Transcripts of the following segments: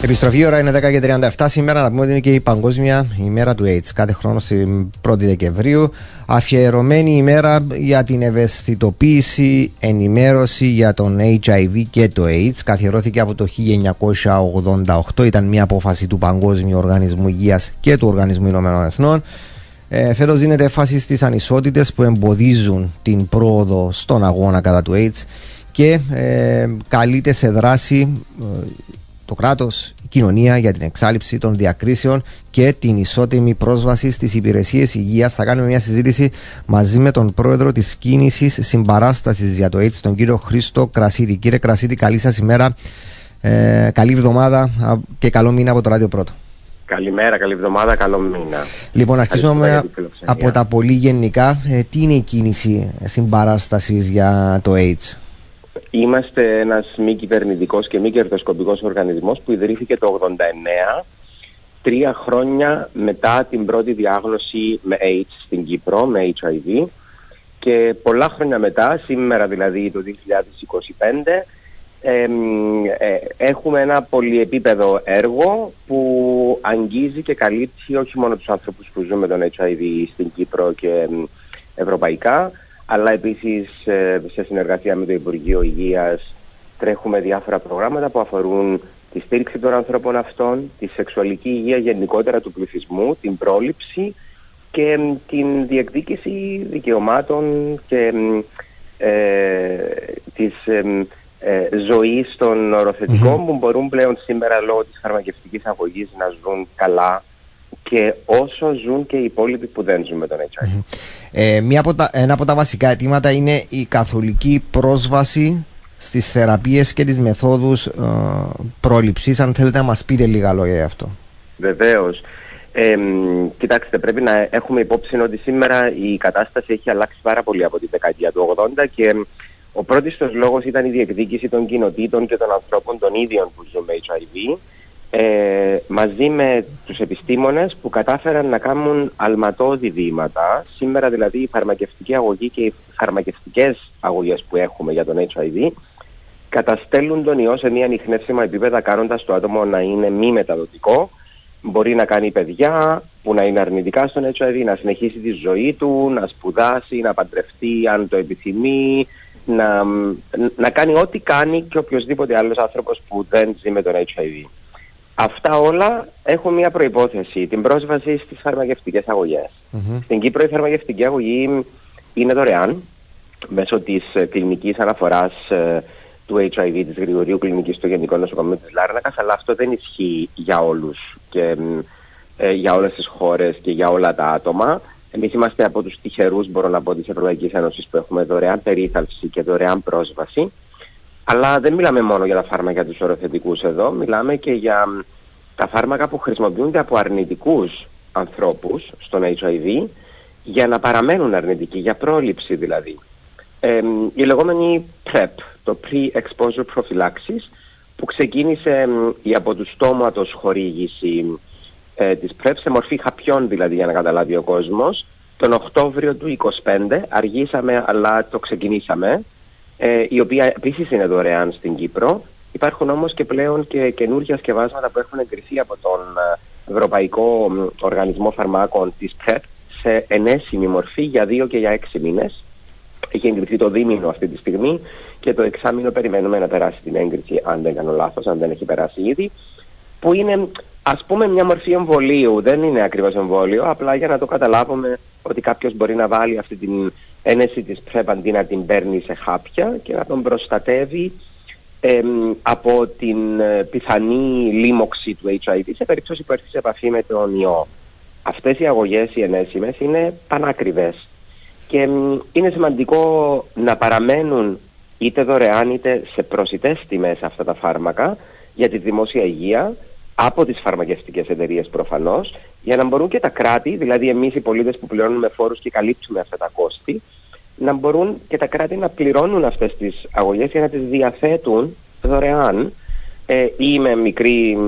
Επιστροφή, ώρα είναι 10:37. Σήμερα να πούμε ότι είναι και η Παγκόσμια ημέρα του AIDS. Κάθε χρόνο στην 1η Δεκεμβρίου. Αφιερωμένη ημέρα για την ευαισθητοποίηση, ενημέρωση για τον HIV και το AIDS. Καθιερώθηκε από το 1988. Ήταν μια απόφαση του Παγκόσμιου Οργανισμού Υγείας και του Οργανισμού Ηνωμένων Εθνών. Φέτος δίνεται έμφαση στις ανισότητες που εμποδίζουν την πρόοδο στον αγώνα κατά του AIDS και καλείται σε δράση το κράτος, η κοινωνία για την εξάλειψη των διακρίσεων και την ισότιμη πρόσβαση στις υπηρεσίες υγείας. Θα κάνουμε μια συζήτηση μαζί με τον πρόεδρο της κίνησης συμπαράστασης για το AIDS, τον κύριο Χρήστο Κρασίδη. Κύριε Κρασίδη, καλή σας ημέρα, καλή εβδομάδα και καλό μήνα από το Ράδιο Πρώτο. Καλημέρα, καλή εβδομάδα, καλό μήνα. Λοιπόν, αρχίζουμε από τα πολύ γενικά. Τι είναι η κίνηση συμπαράστασης για το AIDS? Είμαστε ένας μη κυβερνητικός και μη κερδοσκοπικός οργανισμός που ιδρύθηκε το 1989, 3 χρόνια μετά την πρώτη διάγνωση με AIDS στην Κύπρο, με HIV, και πολλά χρόνια μετά, σήμερα δηλαδή το 2025, έχουμε ένα πολυεπίπεδο έργο που αγγίζει και καλύπτει όχι μόνο τους άνθρωπους που ζουν με τον HIV στην Κύπρο και ευρωπαϊκά, αλλά επίσης σε συνεργασία με το Υπουργείο Υγείας τρέχουμε διάφορα προγράμματα που αφορούν τη στήριξη των ανθρώπων αυτών, τη σεξουαλική υγεία γενικότερα του πληθυσμού, την πρόληψη και την διεκδίκηση δικαιωμάτων και της ζωής των οροθετικών που μπορούν πλέον σήμερα λόγω της φαρμακευτικής αγωγής να ζουν καλά και όσο ζουν και οι υπόλοιποι που δεν ζουν με τον HIV. Ένα από τα βασικά αιτήματα είναι η καθολική πρόσβαση στις θεραπείες και τις μεθόδους πρόληψης. Αν θέλετε να μας πείτε λίγα λόγια γι' αυτό. Βεβαίως. Κοιτάξτε, πρέπει να έχουμε υπόψη ότι σήμερα η κατάσταση έχει αλλάξει πάρα πολύ από τη δεκαετία του 80 και ο πρώτιστος λόγος ήταν η διεκδίκηση των κοινοτήτων και των ανθρώπων των ίδιων που ζουν με HIV, μαζί με τους επιστήμονες που κατάφεραν να κάνουν αλματώδη βήματα. Σήμερα δηλαδή η φαρμακευτική αγωγή και οι φαρμακευτικές αγωγές που έχουμε για τον HIV καταστέλουν τον ιό σε μια ανιχνεύσιμα επίπεδα, κάνοντας το άτομο να είναι μη μεταδοτικό. Μπορεί να κάνει παιδιά που να είναι αρνητικά στον HIV, να συνεχίσει τη ζωή του, να σπουδάσει, να παντρευτεί αν το επιθυμεί, να κάνει ό,τι κάνει και οποιοσδήποτε άλλος άνθρωπος που δεν ζει με τον HIV. Αυτά όλα έχουν μια προϋπόθεση, την πρόσβαση στις φαρμακευτικές αγωγές. Στην Κύπρο η φαρμακευτική αγωγή είναι δωρεάν μέσω της κλινικής αναφοράς του HIV, της γρηγορείου κλινικής στο Γενικό Νοσοκομείο της Λάρνακας, αλλά αυτό δεν ισχύει για όλους και για όλες τις χώρες και για όλα τα άτομα. Εμείς είμαστε από τους τυχερούς, μπορώ να πω, της Ευρωπαϊκής Ένωσης που έχουμε δωρεάν περίθαλψη και δωρεάν πρόσβαση. Αλλά δεν μιλάμε μόνο για τα φάρμακα τους οροθετικούς εδώ, μιλάμε και για τα φάρμακα που χρησιμοποιούνται από αρνητικούς ανθρώπους στον HIV για να παραμένουν αρνητικοί, για πρόληψη δηλαδή. Η λεγόμενη PrEP, το Pre-Exposure Prophylaxis, που ξεκίνησε η από τους στόματος χορήγηση της PrEP σε μορφή χαπιών δηλαδή, για να καταλάβει ο κόσμος, τον Οκτώβριο του 2025, αργήσαμε αλλά το ξεκινήσαμε, η οποία επίσης είναι δωρεάν στην Κύπρο. Υπάρχουν όμως και πλέον και καινούργια σκευάσματα που έχουν εγκριθεί από τον Ευρωπαϊκό Οργανισμό Φαρμάκων της PrEP σε ενέσιμη μορφή για 2 και για 6 μήνες. Έχει εγκριθεί το δίμηνο αυτή τη στιγμή και το εξάμηνο περιμένουμε να περάσει την έγκριση, αν δεν κάνω λάθος, αν δεν έχει περάσει ήδη, που είναι ας πούμε μια μορφή εμβολίου. Δεν είναι ακριβώς εμβόλιο, απλά για να το καταλάβουμε ότι κάποιος μπορεί να βάλει αυτή την ένεση της PrEP αντί να την παίρνει σε χάπια και να τον προστατεύει από την πιθανή λίμωξη του HIV σε περίπτωση που έρθει σε επαφή με τον ιό. Αυτές οι αγωγές, οι ενέσιμες, είναι πανάκριβες και είναι σημαντικό να παραμένουν είτε δωρεάν είτε σε προσιτές τιμές αυτά τα φάρμακα για τη δημόσια υγεία από τις φαρμακευτικές εταιρείες προφανώς, για να μπορούν και τα κράτη, δηλαδή εμείς οι πολίτες που πληρώνουμε φόρους και καλύπτουμε αυτά τα κόστη, να μπορούν και τα κράτη να πληρώνουν αυτές τις αγωγές για να τις διαθέτουν δωρεάν ή με μικρή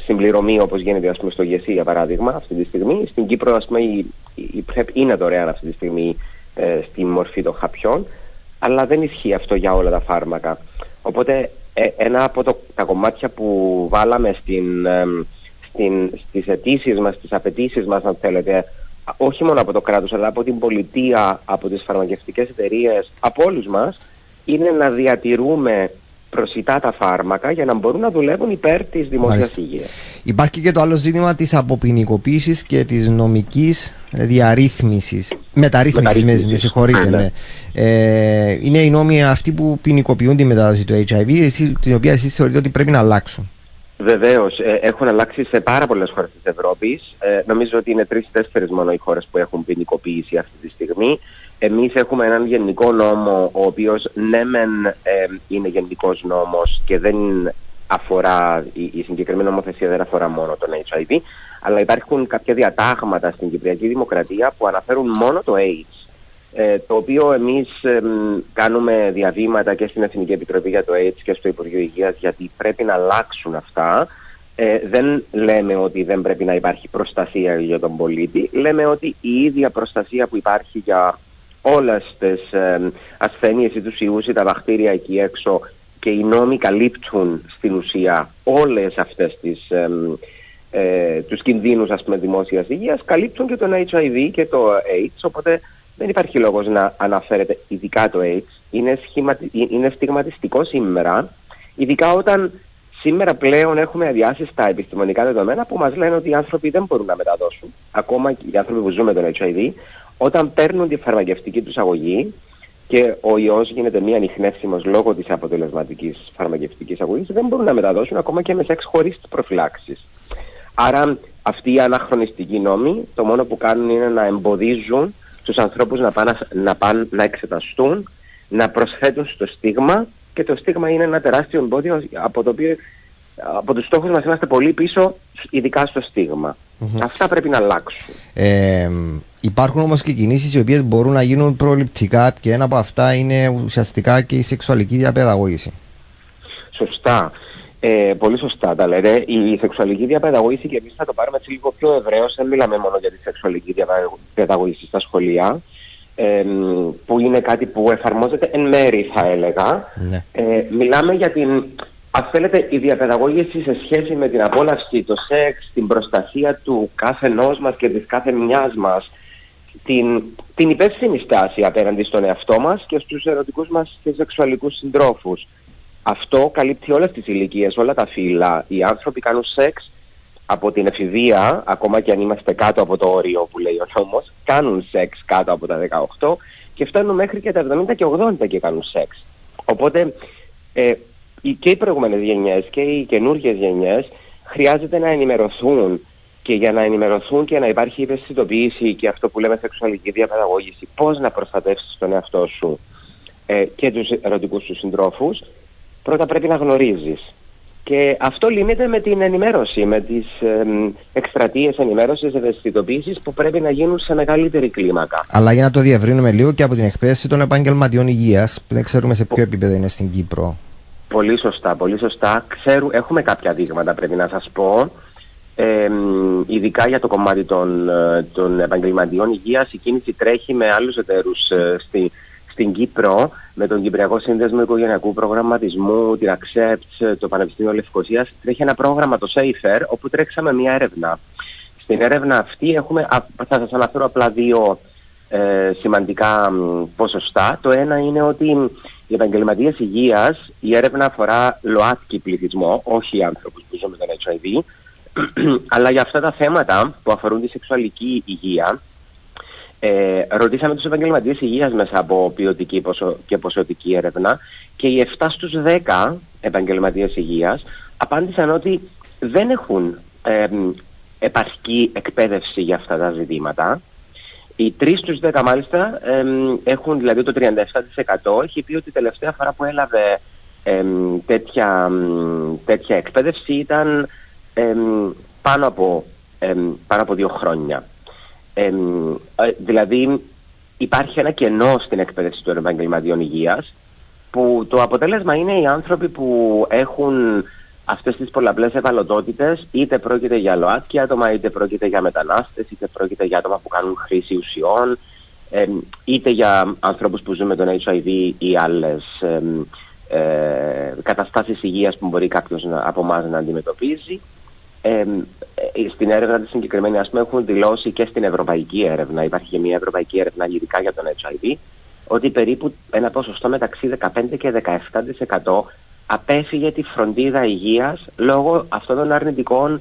συμπληρωμή, όπως γίνεται ας πούμε στο ΓΕΣΥ για παράδειγμα αυτή τη στιγμή. Στην Κύπρο ας πούμε η PrEP είναι δωρεάν αυτή τη στιγμή στη μορφή των χαπιών, αλλά δεν ισχύει αυτό για όλα τα φάρμακα. Οπότε ένα από τα κομμάτια που βάλαμε στις αιτήσεις μας, στις απαιτήσεις μας, αν θέλετε, όχι μόνο από το κράτος, αλλά από την πολιτεία, από τις φαρμακευτικές εταιρείες, από όλους μας, είναι να διατηρούμε προσιτά τα φάρμακα για να μπορούν να δουλεύουν υπέρ της δημόσιας υγείας. Υπάρχει και το άλλο ζήτημα της αποποινικοποίησης και της νομικής μεταρρύθμισης, με συγχωρείτε. Ναι. Είναι οι νόμοι αυτοί που ποινικοποιούν τη μετάδοση του HIV, την οποία εσείς θεωρείτε ότι πρέπει να αλλάξουν. Βεβαίως, έχουν αλλάξει σε πάρα πολλές χώρες της Ευρώπης. Νομίζω ότι είναι 3-4 μόνο οι χώρες που έχουν ποινικοποιήσει αυτή τη στιγμή. Εμείς έχουμε έναν γενικό νόμο, ο οποίος ναι μεν είναι γενικός νόμος και δεν αφορά, η συγκεκριμένη νομοθεσία δεν αφορά μόνο τον HIV, αλλά υπάρχουν κάποια διατάγματα στην Κυπριακή Δημοκρατία που αναφέρουν μόνο το AIDS, το οποίο εμείς κάνουμε διαβήματα και στην Εθνική Επιτροπή για το AIDS και στο Υπουργείο Υγείας, γιατί πρέπει να αλλάξουν αυτά. Δεν λέμε ότι δεν πρέπει να υπάρχει προστασία για τον πολίτη, λέμε ότι η ίδια προστασία που υπάρχει για όλες τις ασθένειες ή τους ιούς ή τα βακτήρια εκεί έξω, και οι νόμοι καλύπτουν στην ουσία όλες αυτές τους κινδύνους, ας πούμε, δημόσιας υγείας, καλύπτουν και τον HIV και το AIDS, οπότε δεν υπάρχει λόγος να αναφέρεται ειδικά το AIDS. Είναι στιγματιστικό σήμερα, ειδικά όταν σήμερα πλέον έχουμε αδιάσυστα επιστημονικά δεδομένα που μας λένε ότι οι άνθρωποι δεν μπορούν να μεταδώσουν, ακόμα και οι άνθρωποι που ζουν με τον HIV, όταν παίρνουν τη φαρμακευτική τους αγωγή και ο ιός γίνεται μη ανιχνεύσιμος λόγω της αποτελεσματικής φαρμακευτικής αγωγής, δεν μπορούν να μεταδώσουν ακόμα και με σεξ χωρίς προφυλάξεις. Άρα αυτοί οι αναχρονιστικοί νόμοι το μόνο που κάνουν είναι να εμποδίζουν τους ανθρώπους να πάνε να εξεταστούν, να προσθέτουν στο στίγμα, και το στίγμα είναι ένα τεράστιο εμπόδιο από το οποίο από τους στόχους μας είμαστε πολύ πίσω, ειδικά στο στίγμα. Αυτά πρέπει να αλλάξουν. Υπάρχουν όμως και κινήσεις οι οποίες μπορούν να γίνουν προληπτικά, και ένα από αυτά είναι ουσιαστικά και η σεξουαλική διαπαιδαγώγηση. Σωστά. Πολύ σωστά τα λέτε. Η σεξουαλική διαπαιδαγώγηση, και εμείς θα το πάρουμε έτσι λίγο πιο ευρέως, δεν μιλάμε μόνο για τη σεξουαλική διαπαιδαγώγηση στα σχολεία, που είναι κάτι που εφαρμόζεται εν μέρη, θα έλεγα. Ναι. Μιλάμε για την, αν θέλετε, η διαπαιδαγώγηση σε σχέση με την απόλαυση, το σεξ, την προστασία του κάθε ενός μας και της κάθε μιας μας, την υπεύθυνη στάση απέναντι στον εαυτό μας και στους ερωτικούς μας και σεξουαλικούς συντρόφους. Αυτό καλύπτει όλες τις ηλικίες, όλα τα φύλλα. Οι άνθρωποι κάνουν σεξ από την εφηβεία, ακόμα και αν είμαστε κάτω από το όριο που λέει ο νόμος, κάνουν σεξ κάτω από τα 18 και φτάνουν μέχρι και τα 70 και 80 και κάνουν σεξ. Οπότε και οι προηγούμενες γενιές και οι καινούργιες γενιές χρειάζεται να ενημερωθούν, και για να ενημερωθούν και να υπάρχει ευαισθητοποίηση και αυτό που λέμε σεξουαλική διαπαιδαγώγηση, πώς να προστατεύσεις τον εαυτό σου και τους ερωτικούς σου συντρόφους, πρώτα πρέπει να γνωρίζεις. Και αυτό λύνεται με την ενημέρωση, με τις εκστρατείες ενημέρωσης, ευαισθητοποίησης που πρέπει να γίνουν σε μεγαλύτερη κλίμακα. Αλλά για να το διευρύνουμε λίγο, και από την εκπαίδευση των επαγγελματιών υγείας, που δεν ξέρουμε σε ποιο επίπεδο είναι στην Κύπρο. Πολύ σωστά, πολύ σωστά. Έχουμε κάποια δείγματα, πρέπει να σας πω. Ειδικά για το κομμάτι των επαγγελματιών υγείας, η κίνηση τρέχει με άλλους εταίρους στην Κύπρο, με τον Κυπριακό Σύνδεσμο Οικογενειακού Προγραμματισμού, την ACCEPT, το Πανεπιστήμιο Λευκωσίας. Τρέχει ένα πρόγραμμα, το SAFER, όπου τρέξαμε μια έρευνα. Στην έρευνα αυτή θα σας αναφέρω απλά δύο σημαντικά ποσοστά. Το ένα είναι ότι οι επαγγελματίες υγείας, η έρευνα αφορά ΛΟΑΤΚΙ πληθυσμό, όχι άνθρωπους που ζουν με τον HIV, αλλά για αυτά τα θέματα που αφορούν τη σεξουαλική υγεία, ρωτήσαμε τους επαγγελματίες υγείας μέσα από ποιοτική και ποσοτική έρευνα, και οι 7 στους 10 επαγγελματίες υγείας απάντησαν ότι δεν έχουν επαρκή εκπαίδευση για αυτά τα ζητήματα. Οι 3 στους 10 μάλιστα έχουν, δηλαδή το 37% έχει πει ότι η τελευταία φορά που έλαβε τέτοια εκπαίδευση ήταν πάνω από 2 χρόνια. Δηλαδή υπάρχει ένα κενό στην εκπαίδευση των επαγγελματιών υγείας, που το αποτέλεσμα είναι οι άνθρωποι που έχουν αυτές τις πολλαπλές ευαλωτότητες, είτε πρόκειται για ΛΟΑΤΚΙ άτομα, είτε πρόκειται για μετανάστες, είτε πρόκειται για άτομα που κάνουν χρήση ουσιών, είτε για ανθρώπους που ζουν με τον HIV ή άλλες καταστάσεις υγείας που μπορεί κάποιος από εμάς να αντιμετωπίζει. Στην έρευνα τη συγκεκριμένη, ας πούμε, έχουν δηλώσει και στην ευρωπαϊκή έρευνα, υπάρχει και μια ευρωπαϊκή έρευνα ειδικά για τον HIV, ότι περίπου ένα ποσοστό μεταξύ 15 και 17% απέφυγε τη φροντίδα υγείας λόγω αυτών των αρνητικών,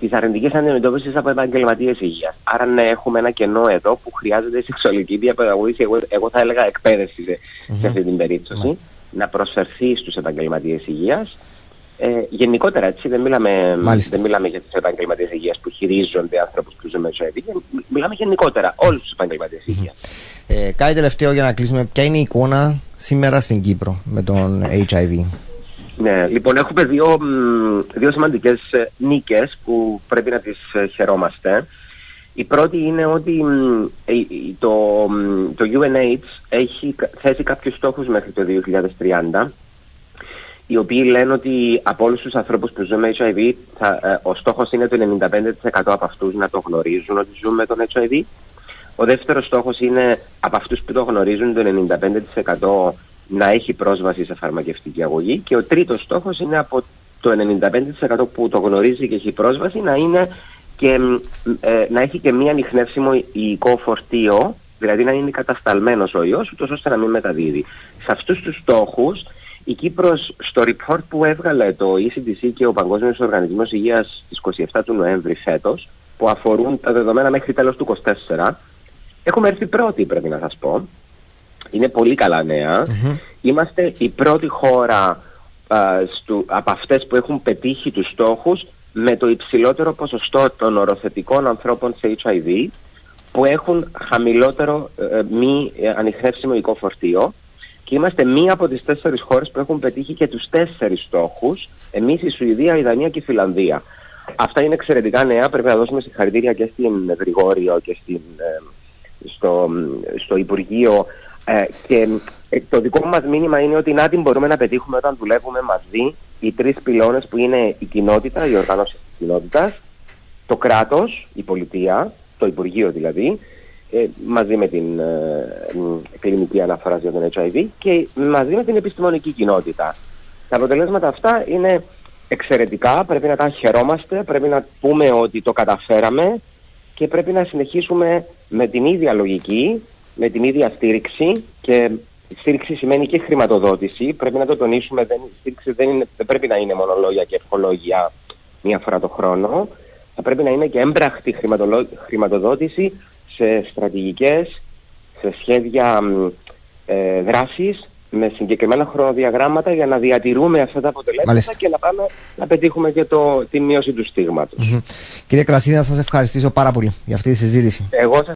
της αρνητικής αντιμετώπισης από επαγγελματίες υγείας. Άρα ναι, έχουμε ένα κενό εδώ που χρειάζεται σεξουαλική διαπαιδαγώγηση, εγώ θα έλεγα εκπαίδευση σε αυτή την περίπτωση, να προσφερθεί στους επαγγελματίες υγείας. Γενικότερα, έτσι, δεν μιλάμε για τις επαγγελματίες υγείας που χειρίζονται άνθρωπους που ζουν με HIV, μιλάμε γενικότερα όλους τους επαγγελματίες υγείας. Κάτι τελευταίο για να κλείσουμε, ποια είναι η εικόνα σήμερα στην Κύπρο με τον HIV? Ναι, λοιπόν, έχουμε δύο σημαντικές νίκες που πρέπει να τις χαιρόμαστε. Η πρώτη είναι ότι το UNAIDS έχει θέσει κάποιους στόχους μέχρι το 2030, οι οποίοι λένε ότι από όλους τους ανθρώπους που ζουν με HIV, ο στόχος είναι το 95% από αυτούς να το γνωρίζουν ότι ζουν με τον HIV. Ο δεύτερος στόχος είναι από αυτούς που το γνωρίζουν το 95% να έχει πρόσβαση σε φαρμακευτική αγωγή. Και ο τρίτος στόχος είναι από το 95% που το γνωρίζει και έχει πρόσβαση να έχει και μία ανιχνεύσιμο υλικό φορτίο, δηλαδή να είναι κατασταλμένος ο ιός, ούτως ώστε να μην μεταδίδει. Σε αυτούς τους στόχους, η Κύπρος, στο report που έβγαλε το ECDC και ο Παγκόσμιος Οργανισμός Υγείας στις 27 του Νοέμβρη φέτος, που αφορούν τα δεδομένα μέχρι τέλος του 2024, έχουμε έρθει πρώτοι, πρέπει να σας πω. Είναι πολύ καλά νέα. Είμαστε η πρώτη χώρα από αυτές που έχουν πετύχει τους στόχους με το υψηλότερο ποσοστό των οροθετικών ανθρώπων σε HIV που έχουν χαμηλότερο μη ανιχνεύσιμο υλικό φορτίο. Και είμαστε μία από τις 4 χώρες που έχουν πετύχει και τους 4 στόχους. Εμείς, η Σουηδία, η Δανία και η Φιλανδία. Αυτά είναι εξαιρετικά νέα. Πρέπει να δώσουμε συγχαρητήρια και στην Γρηγόριο και στο Υπουργείο. Και το δικό μας μήνυμα είναι ότι να την μπορούμε να πετύχουμε όταν δουλεύουμε μαζί οι 3 πυλώνες που είναι η κοινότητα, η οργάνωση της κοινότητας, το κράτος, η πολιτεία, το Υπουργείο δηλαδή, μαζί με την κλινική αναφορά για τον HIV και μαζί με την επιστημονική κοινότητα. Τα αποτελέσματα αυτά είναι εξαιρετικά, πρέπει να τα χαιρόμαστε, πρέπει να πούμε ότι το καταφέραμε και πρέπει να συνεχίσουμε με την ίδια λογική, με την ίδια στήριξη, και στήριξη σημαίνει και χρηματοδότηση, πρέπει να το τονίσουμε, στήριξη δεν πρέπει να είναι μόνο λόγια και ευχολόγια μία φορά το χρόνο, θα πρέπει να είναι και έμπραχτη χρηματοδότηση σε στρατηγικές, σε σχέδια δράσης με συγκεκριμένα χρονοδιαγράμματα για να διατηρούμε αυτά τα αποτελέσματα και να πάμε να πετύχουμε και τη μείωση του στίγματος. Κύριε Κρασίδη, να σας ευχαριστήσω πάρα πολύ για αυτή τη συζήτηση.